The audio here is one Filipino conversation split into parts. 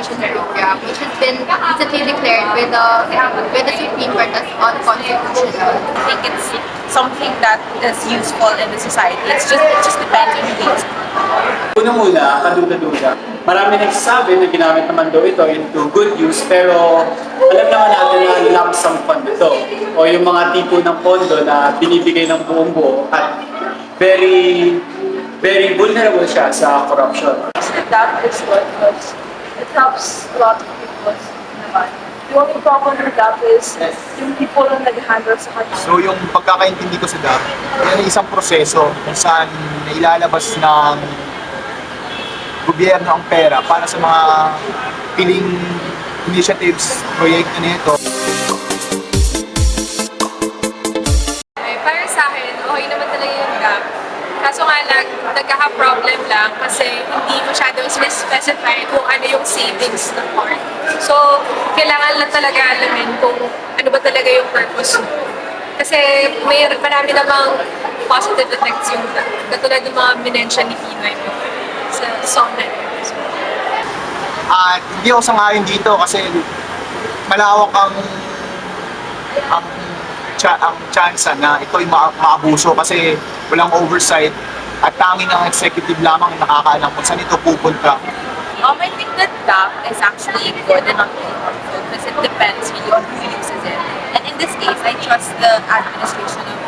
Extension Program, which has been recently declared by the Supreme Court as unconstitutional. I think it's something that is useful in the society. It just depends on who uses it. Unang-una, kaduda-duda. Marami nagsasabi na ginamit naman daw ito into good use, pero alam naman natin na lump sum fund ito. O yung mga tipo ng pondo na binibigay ng buong buo at very vulnerable siya sa corruption. That is good because it helps a lot of people naman. The only problem with that is yung people na nag-handle sa kanya. So yung pagkakaintindi ko sa DAP, yan ay isang proseso kung saan nailalabas ng gobyerno ang pera para sa mga piling initiatives, proyekto nito. Para sa akin, okay naman talaga yung gap. Kaso nga lang, nagkaka-problem lang kasi hindi masyadong specify kung ano yung savings ng part. So, kailangan lang talaga alamin kung ano ba talaga yung purpose mo. Kasi marami namang positive effects yung katulad ng mga minensya ni Pinoy sa song na yun. At hindi ako sangayon dito kasi malawak ang chance na ito'y maabuso kasi walang oversight at tanging ang executive lamang nakakaalam kung saan ito pupunta. I think that DAP is actually good and not harmful because it depends really on who uses it. And in this case, I trust the administration of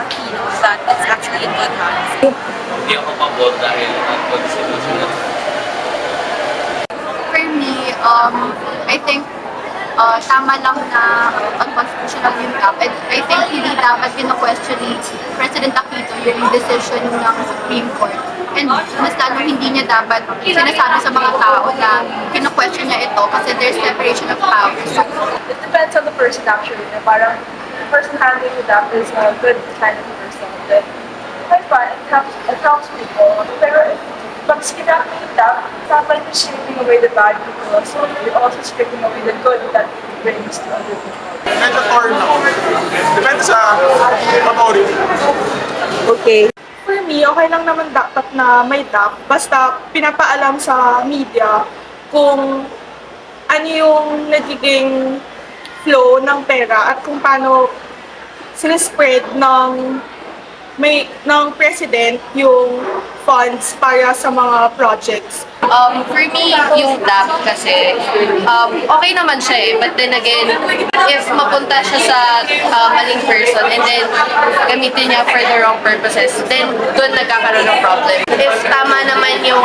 Aquino that it's actually in good hands. Hindi ako pabor dahil unconstitutional. For me, I think tama lang na unconstitutional yung DAP. And I think hindi dapat kino-question ni President Aquino yung decision ng Supreme Court. And mas lalo hindi niya dapat sinasabi sa mga tao na kino-question niya ito kasi there's separation of powers. It depends on the person actually. Na parang the person handling the DAP is a good kind of person. Then, I find it helps people. Pero pag skinap mo yung DAP, dapat you're stripping away the bad people. So you're also stripping away the good that it brings to other people. Medyo torn ako. Depende sa motive. Okay. For me, okay lang naman dapat na may DAP. Basta pinapaalam sa media kung ano yung nagiging flow ng pera at kung paano sinispread ng president yung funds para sa mga projects. For me, yung DAP kasi, okay naman siya eh. But then again, if mapunta siya sa maling person and then gamitin niya for the wrong purposes, then doon nagkakaroon ng problem. If tama naman yung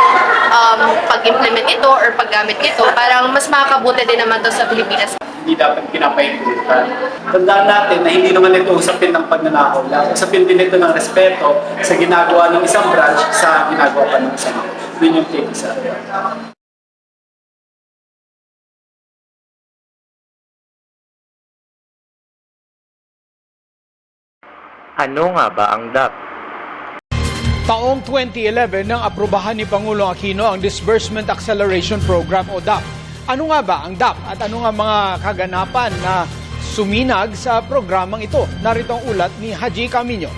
pag-implement ito or paggamit nito, parang mas makakabuti din naman to sa Pilipinas. Hindi dapat pinapahintutan. Tandaan natin na hindi naman ito usapin ng pagnanakaw lang. Usapin din ito ng respeto sa ginagawa ng isang branch sa ginagawa pa ng isang. Yun yung take sa akin. Ano nga ba ang DAP? Taong 2011 nang aprubahan ni Pangulong Aquino ang Disbursement Acceleration Program o DAP. Ano nga ba ang DAP at ano nga mga kaganapan na suminag sa programang ito? Narito ang ulat ni Haji Camino.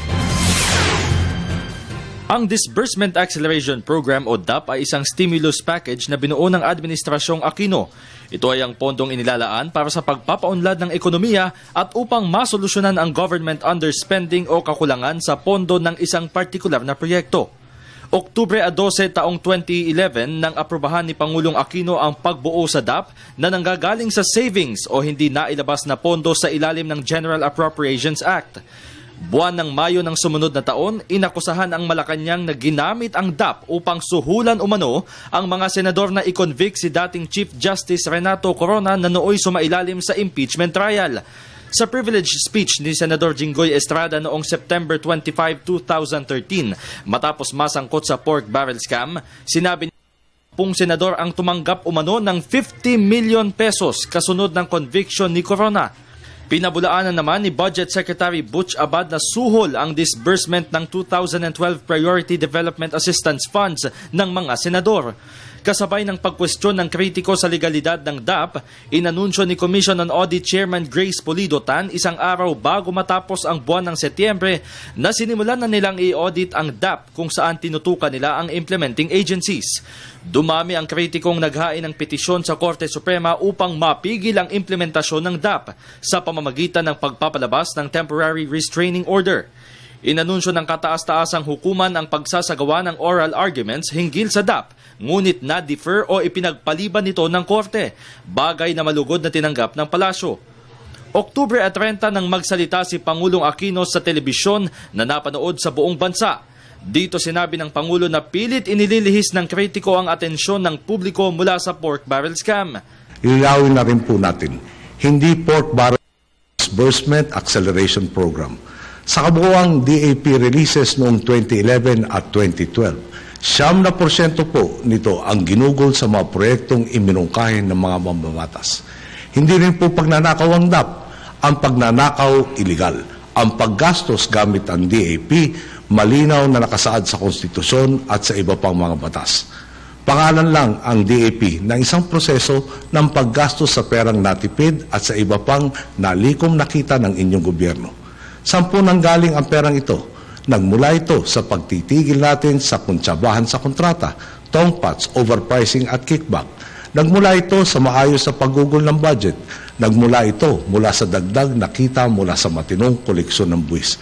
Ang Disbursement Acceleration Program o DAP ay isang stimulus package na binuo ng Administrasyong Aquino. Ito ay ang pondong inilalaan para sa pagpapaunlad ng ekonomiya at upang masolusyonan ang government underspending o kakulangan sa pondo ng isang partikular na proyekto. Oktubre 12 taong 2011 nang aprubahan ni Pangulong Aquino ang pagbuo sa DAP na nanggagaling sa savings o hindi nailabas na pondo sa ilalim ng General Appropriations Act. Buwan ng Mayo ng sumunod na taon, inakusahan ang Malacanang na ginamit ang DAP upang suhulan umano ang mga senador na i-convict si dating Chief Justice Renato Corona na nooy sumailalim sa impeachment trial. Sa privilege speech ni Senador Jinggoy Estrada noong September 25, 2013, matapos masangkot sa pork barrel scam, sinabi niya pong senador ang tumanggap umano ng 50 million pesos kasunod ng conviction ni Corona. Pinabulaanan naman ni Budget Secretary Butch Abad na suhol ang disbursement ng 2012 Priority Development Assistance Funds ng mga senador. Kasabay ng pagkwestiyon ng kritiko sa legalidad ng DAP, inanunsyo ni Commission on Audit Chairman Grace Pulido Tan isang araw bago matapos ang buwan ng Setyembre na sinimulan na nilang i-audit ang DAP kung saan tinutukan nila ang implementing agencies. Dumami ang kritikong naghain ng petisyon sa Korte Suprema upang mapigil ang implementasyon ng DAP sa pamamagitan ng pagpapalabas ng Temporary Restraining Order. Inanunsyo ng kataas-taasang hukuman ang pagsasagawa ng oral arguments hinggil sa DAP, ngunit na-defer o ipinagpaliban nito ng korte, bagay na malugod na tinanggap ng palasyo. Oktubre 30 nang magsalita si Pangulong Aquino sa telebisyon na napanood sa buong bansa. Dito sinabi ng Pangulo na pilit inililihis ng kritiko ang atensyon ng publiko mula sa pork barrel scam. Ilawin na rin po natin, hindi pork barrel disbursement acceleration program. Sa kabuuang DAP releases noong 2011 at 2012, 9% po nito ang ginugol sa mga proyektong iminungkahin ng mga mambabatas. Hindi rin po pagnanakaw ang DAP. Ang pagnanakaw, iligal. Ang paggastos gamit ang DAP, malinaw na nakasaad sa konstitusyon at sa iba pang mga batas. Pangalan lang ang DAP ng isang proseso ng paggastos sa perang natipid at sa iba pang nalikom nakita ng inyong gobyerno. Saan po nanggaling ang perang ito? Nagmula ito sa pagtitigil natin sa kuntsabahan sa kontrata, tongpats, overpricing at kickback. Nagmula ito sa maayos na paggugol ng budget. Nagmula ito mula sa dagdag na kita mula sa matinong koleksyon ng buwis.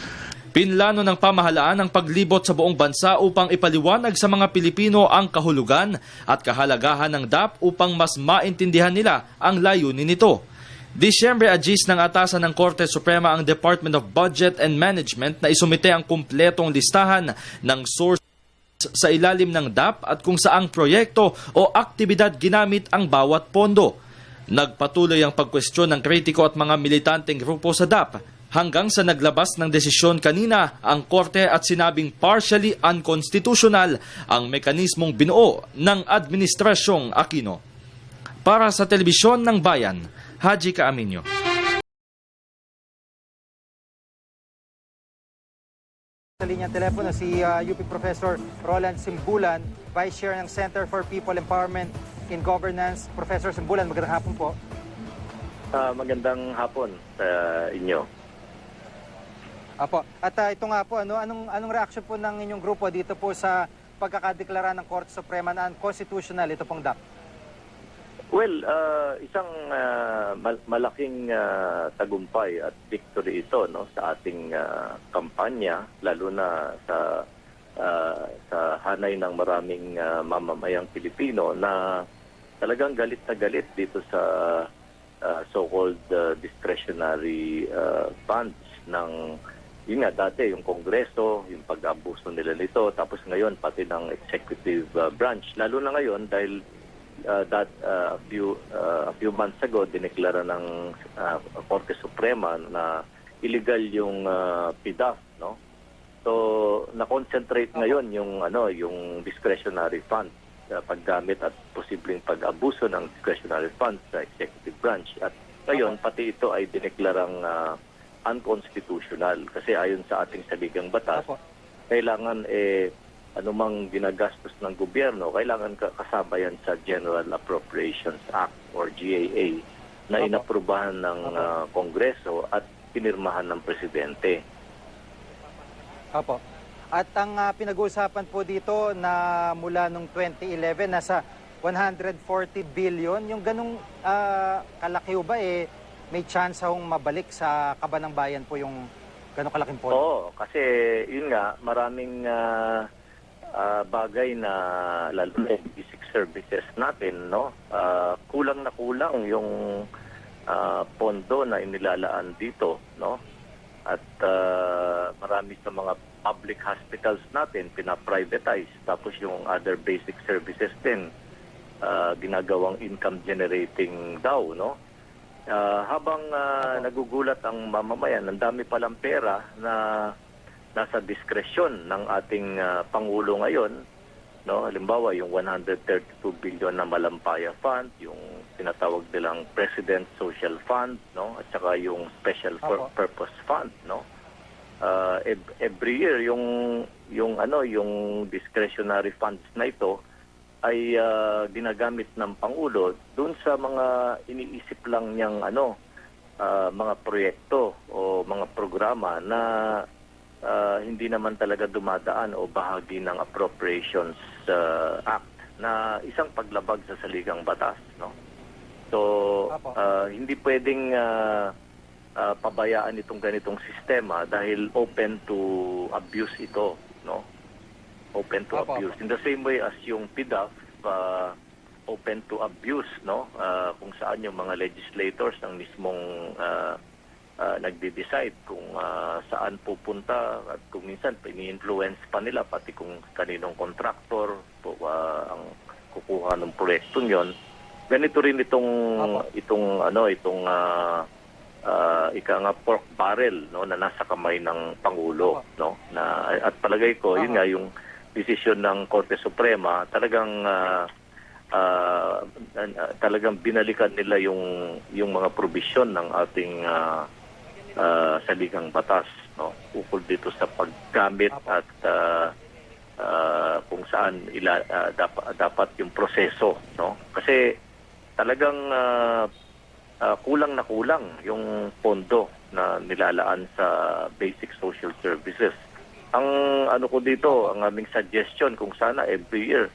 Pinlano ng pamahalaan ang paglibot sa buong bansa upang ipaliwanag sa mga Pilipino ang kahulugan at kahalagahan ng DAP upang mas maintindihan nila ang layunin nito. Disyembre agis ng atasan ng Korte Suprema ang Department of Budget and Management na isumite ang kumpletong listahan ng source sa ilalim ng DAP at kung saang proyekto o aktibidad ginamit ang bawat pondo. Nagpatuloy ang pagkwestiyon ng kritiko at mga militanteng grupo sa DAP hanggang sa naglabas ng desisyon kanina ang Korte at sinabing partially unconstitutional ang mekanismong binuo ng Administrasyong Aquino. Para sa Telebisyon ng Bayan, Haji Kaaminyo. Sa linya telepono si UP Professor Roland Simbulan, Vice Chair ng Center for People Empowerment in Governance. Professor Simbulan, magandang hapon po. Magandang hapon sa inyo. Apo. At ito nga po, anong reaction po ng inyong grupo dito po sa pagkakadeklara ng Korte Suprema na unconstitutional ito pong DAP? Well, isang malaking tagumpay at victory ito, no, sa ating kampanya, lalo na sa hanay ng maraming mamamayang Pilipino na talagang galit na galit dito sa so-called discretionary funds ng, yun nga, dati yung Kongreso, yung pag-abuso nila nito, tapos ngayon pati ng executive branch. Lalo na ngayon dahil a few months ago dineklara ng Korte Suprema na illegal yung PDAF, no? So na-concentrate ngayon yung discretionary fund, paggamit at posibleng pag-abuso ng discretionary funds sa executive branch. At ngayon pati ito ay dineklarang unconstitutional kasi ayon sa ating saligang batas, kailangan anumang ginagastos ng gobyerno, kailangan kasama yan sa General Appropriations Act or GAA na inaprubahan ng Kongreso at pinirmahan ng Presidente. Opo. At ang pinag-uusapan po dito na mula nung 2011 nasa 140 billion, yung ganong kalaki ba may chance hong mabalik sa kaban ng bayan po yung ganong kalaking pondo? Oo, kasi yun nga, maraming bagay na lalo na basic services natin, no? Kulang na kulang yung pondo na inilalaan dito, no? At marami sa mga public hospitals natin pina-privatize, tapos yung other basic services din ginagawang income generating daw, no? Habang nagugulat ang mamamayan, ang dami palang pera na nasa diskresyon ng ating Pangulo ngayon, no? Halimbawa, yung 132 billion na Malampaya Fund, yung tinatawag nilang President Social Fund, no? At saka yung Special Purpose Fund, no? Every year yung discretionary funds na ito ay ginagamit ng Pangulo doon sa mga iniisip lang niyang mga proyekto o mga programa na hindi naman talaga dumadaan o bahagi ng Appropriations Act na isang paglabag sa saligang batas, no? So hindi pwedeng pabayaan itong ganitong sistema dahil open to abuse ito, no? Open to abuse. In the same way as yung PDAF, open to abuse, no? Kung saan yung mga legislators ng mismong nagde-decide kung saan pupunta at kung minsan ini-influence pa nila pati kung kaninong contractor ang kukuha ng proyektong yon. Ganito rin itong ika nga pork barrel, no, na nasa kamay ng Pangulo, no, na at palagay ko yun nga yung desisyon ng Korte Suprema, talagang binalikan nila yung mga probisyon ng ating saligang batas, no, ukol dito sa paggamit at kung saan dapat yung proseso, no, kasi talagang kulang na kulang yung pondo na nilalaan sa basic social services. Ang ko dito, ang aming suggestion kung sana every year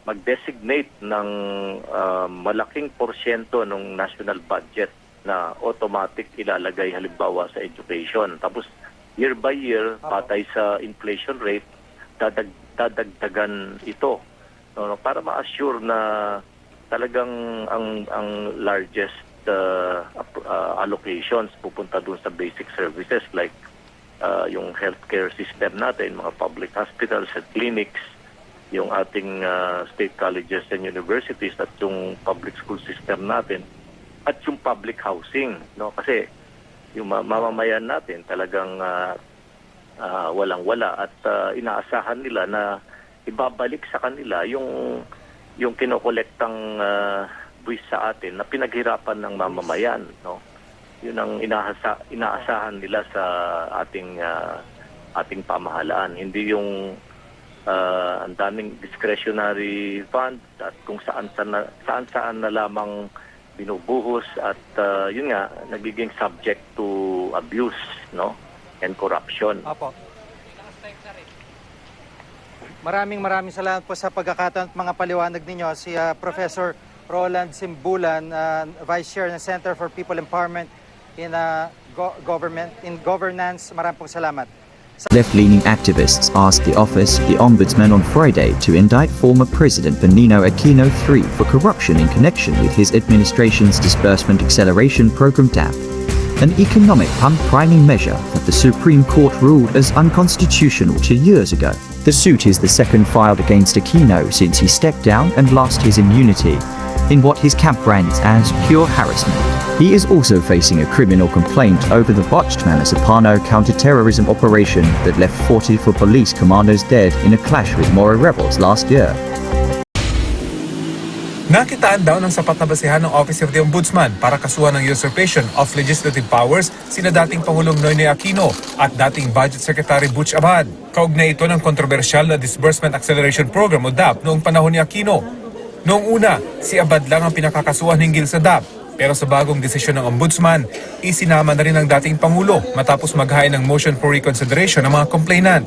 mag-designate ng malaking porsyento ng national budget na automatic ilalagay halimbawa sa education. Tapos year by year, patay sa inflation rate, dadagdagan ito, no, para ma-assure na talagang ang largest allocations pupunta dun sa basic services like yung healthcare system natin, mga public hospitals at clinics, yung ating state colleges and universities at yung public school system natin at yung public housing, no, kasi yung mamamayan natin talagang walang-wala at inaasahan nila na ibabalik sa kanila yung kinokolektang buwis sa atin na pinaghirapan ng mamamayan, no. Yun ang inaasahan nila sa ating pamahalaan, hindi yung ang daming discretionary fund at kung saan na lamang binubuhos at yun nga nagiging subject to abuse, no, and corruption. Opo. Maraming salamat po sa pagkakataon at mga paliwanag ninyo. Si Professor Roland Simbulan, Vice Chair ng Center for People Empowerment in Governance. Maraming pong salamat. Left-leaning activists asked the office of the Ombudsman on Friday to indict former President Benigno Aquino III for corruption in connection with his administration's Disbursement Acceleration Program DAP, an economic pump-priming measure that the Supreme Court ruled as unconstitutional 2 years ago. The suit is the second filed against Aquino since he stepped down and lost his immunity, in what his camp brands as pure harassment. He is also facing a criminal complaint over the botched Manasapano counter-terrorism operation that left 44 police commandos dead in a clash with Moro rebels last year. Nakitaan daw ng sapat na basihan ng Office of the Ombudsman para kasuhan ng usurpation of legislative powers sina dating Pangulong Noynoy Aquino at dating Budget Secretary Butch Abad. Kaugnay ito ng kontrobersyal na Disbursement Acceleration Program o DAP noong panahon ni Aquino. Noong una, si Abad lang ang pinakakasuhan hinggil sa DAP. Pero sa bagong desisyon ng Ombudsman, isinama na rin ang dating Pangulo matapos maghain ng motion for reconsideration ng mga complainant.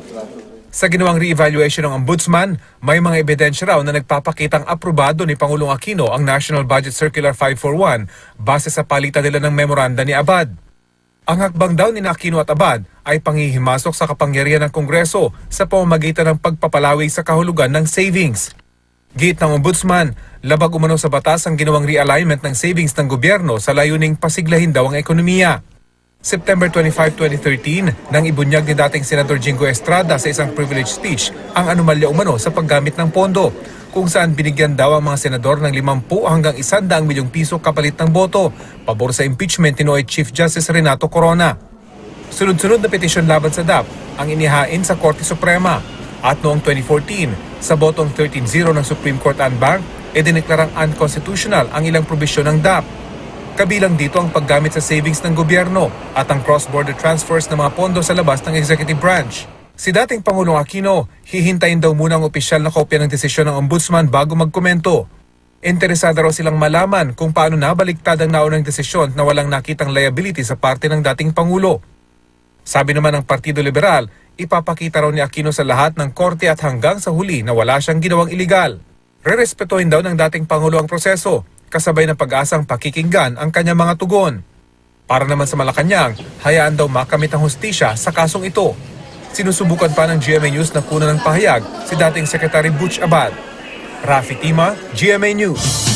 Sa ginawang re-evaluation ng Ombudsman, may mga ebidensya raw na nagpapakitang aprobado ni Pangulong Aquino ang National Budget Circular 541 base sa palitan nila ng memoranda ni Abad. Ang hakbang daw ni Aquino at Abad ay panghihimasok sa kapangyarihan ng Kongreso sa pamamagitan ng pagpapalawi sa kahulugan ng savings. Giit ng Ombudsman, labag umano sa batas ang ginawang realignment ng savings ng gobyerno sa layuning pasiglahin daw ang ekonomiya. September 25, 2013, nang ibunyag ni dating Senador Jingo Estrada sa isang privilege speech ang anomalya umano sa paggamit ng pondo, kung saan binigyan daw ang mga senador ng 50 hanggang 100 milyong piso kapalit ng boto, pabor sa impeachment ni Chief Justice Renato Corona. Sunod-sunod na petisyon laban sa DAP ang inihain sa Korte Suprema at noong 2014, sa botong 13-0 ng Supreme Court en banc, dineklarang unconstitutional ang ilang probisyon ng DAP. Kabilang dito ang paggamit sa savings ng gobyerno at ang cross-border transfers ng mga pondo sa labas ng executive branch. Si dating Pangulong Aquino, hihintayin daw muna ang opisyal na kopya ng desisyon ng ombudsman bago magkomento. Interesado raw silang malaman kung paano nabaliktad ang naunang desisyon na walang nakitang liability sa parte ng dating Pangulo. Sabi naman ng Partido Liberal, ipapakita raw ni Aquino sa lahat ng korte at hanggang sa huli na wala siyang ginawang iligal. Rerespetuhin daw ng dating Pangulo ang proseso, kasabay ng pag-asang pakikinggan ang kanyang mga tugon. Para naman sa Malacanang, hayaan daw makamit ang hustisya sa kasong ito. Sinusubukan pa ng GMA News na kunan ng pahayag si dating Secretary Butch Abad. Rafi Tima, GMA News.